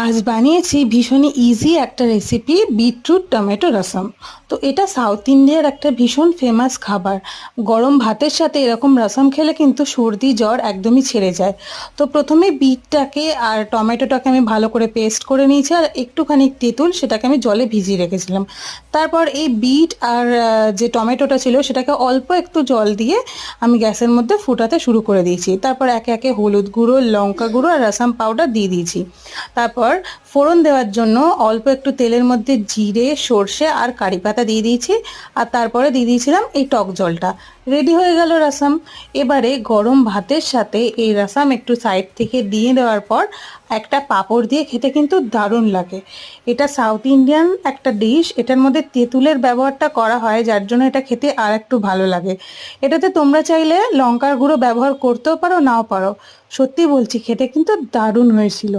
আজ বানিয়েছি ভীষণই ইজি একটা রেসিপি, বিটরুট টমেটো রসম। তো এটা সাউথ ইন্ডিয়ার একটা ভীষণ ফেমাস খাবার। গরম ভাতের সাথে এরকম রসম খেলে কিন্তু সর্দি জ্বর একদমই ছেড়ে যায়। তো প্রথমে বিটটাকে আর টমেটোটাকে আমি ভালো করে পেস্ট করে নিয়েছি, আর একটুখানি তেঁতুল সেটাকে আমি জলে ভিজিয়ে রেখেছিলাম। তারপর এই বিট আর যে টমেটোটা ছিল সেটাকে অল্প একটু জল দিয়ে আমি গ্যাসের মধ্যে ফুটাতে শুরু করে দিয়েছি। তারপর একে একে হলুদ গুঁড়ো, লঙ্কা গুঁড়ো আর রসম পাউডার দিয়ে দিয়েছি। তারপর ফোড়ন দেওয়ার জন্য অল্প একটু তেলের মধ্যে জিরে, সর্ষে আর কারি পাতা দিয়ে দিয়েছি। আর তারপরে দিয়ে দিয়েছিলাম এই টক জলটা। রেডি হয়ে গেল রসম। এবারে গরম ভাতের সাথে এই রসম একটু সাইড থেকে দিয়ে দেওয়ার পর একটা পাঁপড় দিয়ে খেতে কিন্তু দারুণ লাগে। এটা সাউথ ইন্ডিয়ান একটা ডিশ, এটার মধ্যে তেঁতুলের ব্যবহারটা করা হয় যার জন্য এটা খেতে আর একটু ভালো লাগে। এটাতে তোমরা চাইলে লঙ্কার গুঁড়ো ব্যবহার করতেও পারো, নাও পারো। সত্যি বলছি, খেতে কিন্তু দারুণ হয়েছিল।